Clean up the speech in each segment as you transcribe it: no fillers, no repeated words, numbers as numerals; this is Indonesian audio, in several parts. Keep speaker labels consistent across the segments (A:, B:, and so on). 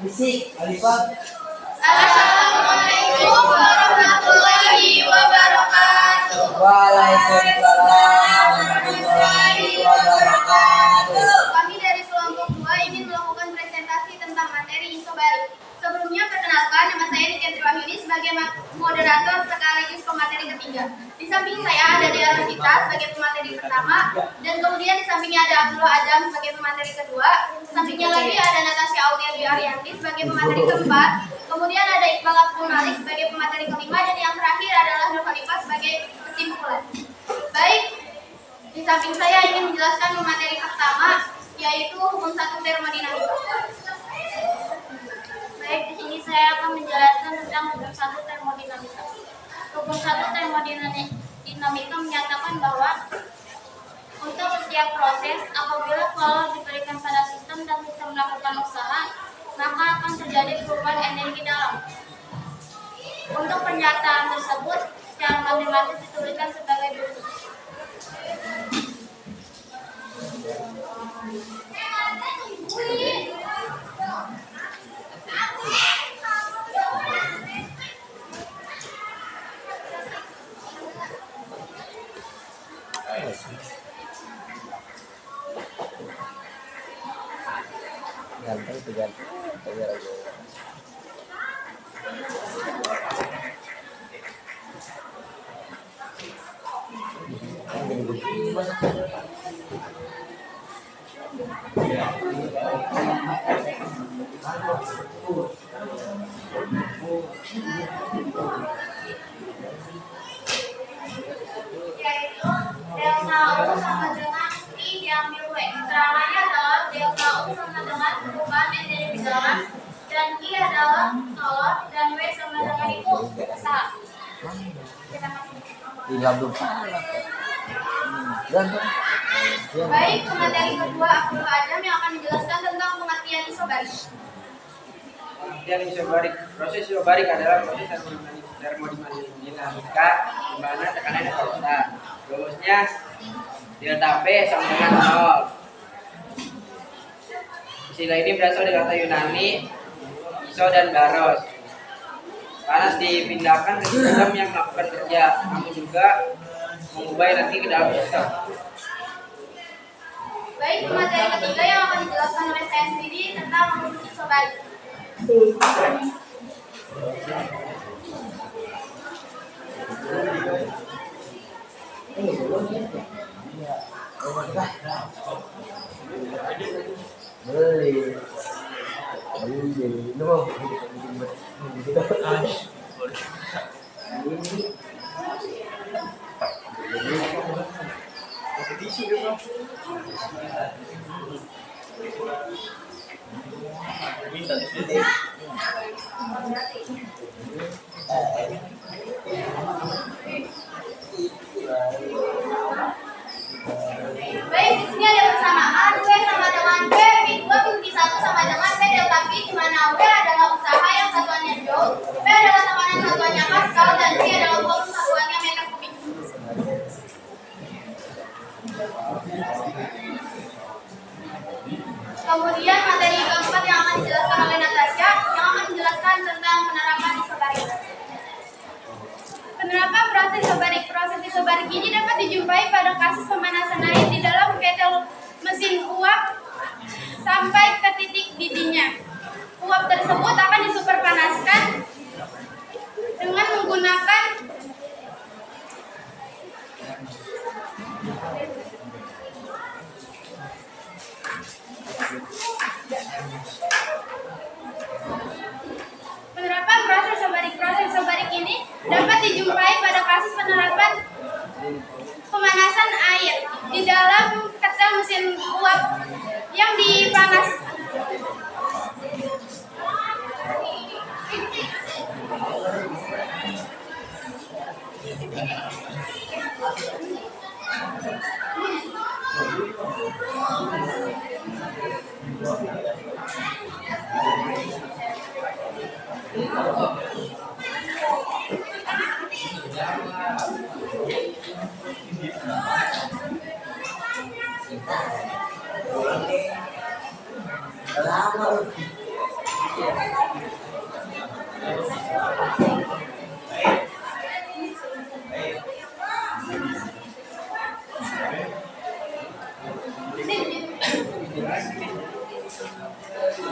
A: Assalamualaikum warahmatullahi wabarakatuh.
B: Waalaikumsalam warahmatullahi wabarakatuh.
A: Kami dari kelompok 2 ingin melakukan presentasi tentang materi isobarik. Sebelumnya perkenalkan, nama saya Nitya Wahyuni sebagai moderator sekaligus pemateri ketiga. Di samping saya ada Dea Rosita sebagai pemateri pertama, dan kemudian di sampingnya ada Abdullah Adam sebagai pemateri kedua. Di sampingnya lagi ada Natasha Aulia Dwi Arianti sebagai pemateri keempat. Kemudian ada Iqbal Abdul Malik sebagai pemateri kelima, dan yang terakhir adalah Nur Khalifah sebagai kesimpulan. Baik, di samping saya ingin menjelaskan materi pertama, yaitu hukum 1 termodinamika. Baik, di sini saya akan menjelaskan tentang hukum 1 termodinamika. Hukum 1 termodinamika menyatakan bahwa untuk setiap proses, apabila kolom diberikan pada sistem dan sistem melakukan usaha, maka akan terjadi perubahan energi dalam. Untuk pernyataan tersebut, secara matematis dituliskan sebagai berikut.
B: Ganteng itu ganteng.
A: Yaitu delta U sama dengan I diambil W. Keterangannya adalah delta U sama dengan perubahan energi dalam, dan I adalah kolom, dan W sama dengan itu usaha. Terima kasih. Baik, pemateri kedua Abdullah Adam yang akan menjelaskan tentang pengertian isobarik.
C: Pengertian isobarik. Proses isobarik adalah proses termodinamika di mana tekanan konstan. Rumusnya delta P sama dengan 0. Istilah ini berasal dari kata Yunani iso dan baros. Panas dipindahkan ke sistem yang melakukan kerja, namun juga mengubah energi ke dalam sistem.
A: Baik, pemateri ketiga yang akan dijelaskan oleh saya sendiri tentang rumus isobarik. Baik, di sini ada persamaan W sama dengan P, P2 P1 sama dengan P delta P, di mana W adalah usaha yang satuannya joule, P adalah tekanan satuannya Pascal, dan P adalah volume satuannya meter kubik. Kemudian materi keempat yang akan dijelaskan oleh Natasha, yang akan menjelaskan tentang penerapan isobarik. Penerapan proses isobarik. Proses isobarik ini dapat dijumpai pada kasus pemanasan air di dalam ketel mesin uap sampai ke titik didihnya. Uap tersebut akan disuperpanaskan dengan menggunakan penerapan proses isobarik. Proses isobarik ini dapat dijumpai pada kasus penerapan pemanasan air di dalam ketel mesin uap yang dipanaskan.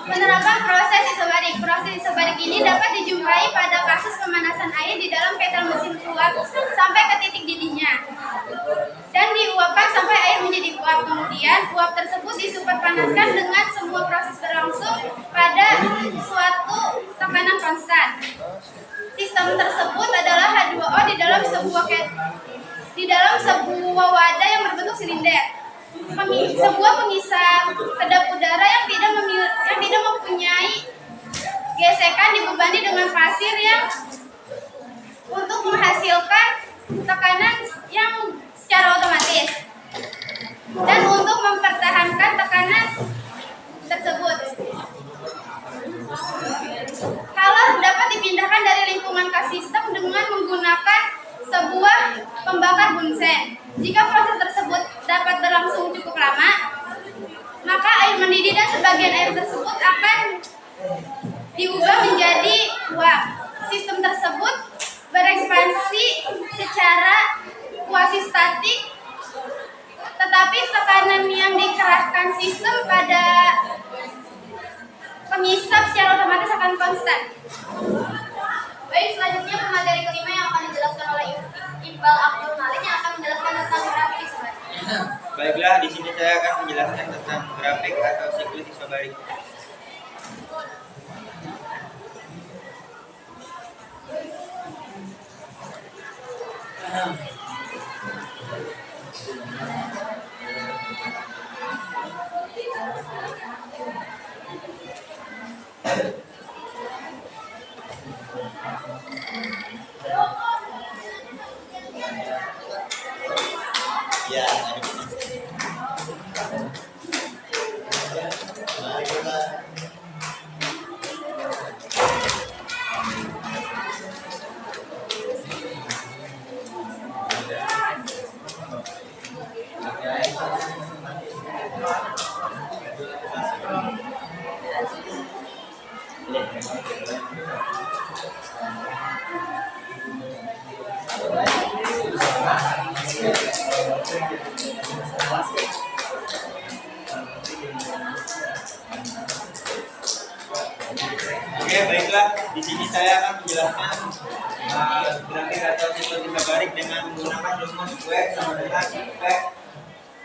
A: Penerapan proses isobarik. Proses isobarik ini dapat dijumpai pada kasus pemanasan air di dalam ketel mesin uap sampai ke titik didihnya dan diuapkan sampai air menjadi uap. Kemudian uap tersebut disuperpanaskan dengan semua proses berlangsung pada suatu tekanan konstan. Sistem tersebut adalah H2O di dalam sebuah wadah yang berbentuk silinder. Sebuah pengisap kedap udara yang tidak mempunyai gesekan dibebani dengan pasir yang untuk menghasilkan tekanan yang secara otomatis dan untuk mempertahankan tekanan tersebut. Kalor dapat dipindahkan dari lingkungan ke sistem dengan menggunakan sebuah pembakar bunsen. Jika proses tersebut dapat berlangsung cukup lama, maka air mendidih dan sebagian air tersebut akan diubah menjadi uap. Sistem tersebut berekspansi secara kuasi-statik, tetapi tekanan yang dikerahkan sistem pada pengisap secara otomatis akan konstan. Baik, selanjutnya pemateri kelima yang akan dijelaskan oleh Iqbal Abdul Malik yang akan menjelaskan tentang grafik isobarik.
D: Baiklah, di sini saya akan menjelaskan tentang grafik atau siklus isobarik. Ya, Oke, baiklah. Di sini saya akan menjelaskan grafik atau siklus isobarik dengan menggunakan rumus W sama dengan P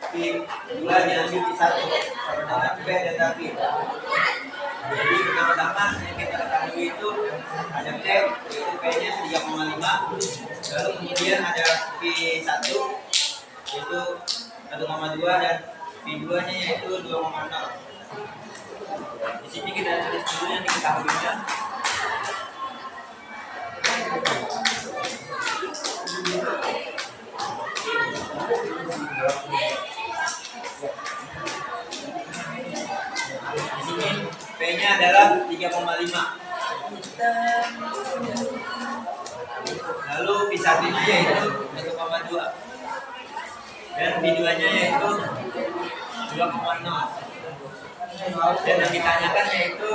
D: P2 diambil P1 sama dengan P delta P. Jadi pertama yang kita ketahui itu ada P, yaitu P-nya 3,5. Lalu kemudian ada P1 yaitu 1,2 dan P2-nya yaitu 2,0. Di sini kita tulis dulu yang diketahuinya. Di sini P-nya adalah 3,5. Lalu P1-nya yaitu 1,2 dan P2-nya yaitu 2,0. Dan yang ditanyakan yaitu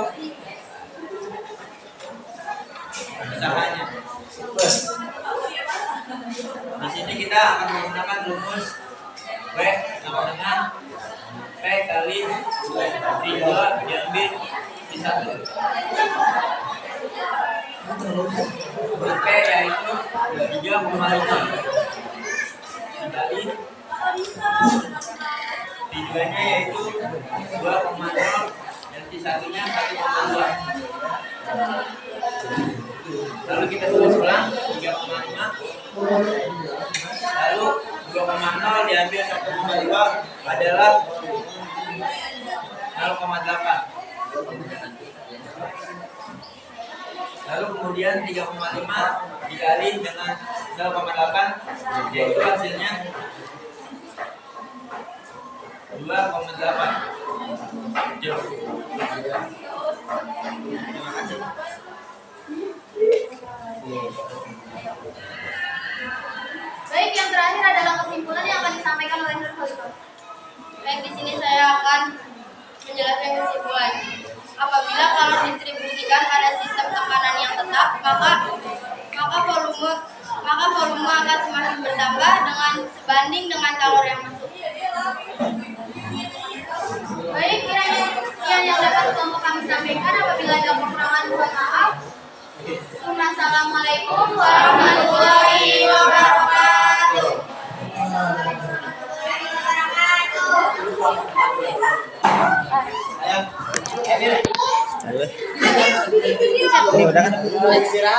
D: usahanya. Di sini kita akan menggunakan rumus W sama dengan P kali P2 diambil P1. P yaitu 3,5 dikali P2-nya yaitu 2,0 dan P1-nya 1,2. Lalu kita tulis ulang 3,5. Lalu 2,0 diambil 1,2 adalah 0,8. Lalu kemudian 3,5 dikali dengan 0,8 yaitu hasilnya 2,8. Jauh. Terima kasih.
A: Baik, yang terakhir adalah kesimpulan yang akan disampaikan oleh Nur Khalifah. Baik, di sini saya akan menjelaskan kesimpulan. Apabila kalor didistribusikan pada sistem tekanan yang tetap, maka volume akan semakin bertambah sebanding dengan kalor yang masuk. Baik, kiranya sekian yang dapat kelompok kami sampaikan. Apabila ada kekurangan, mohon maaf. Assalamualaikum warahmatullahi wabarakatuh.
B: Ayo. Ini udah kan?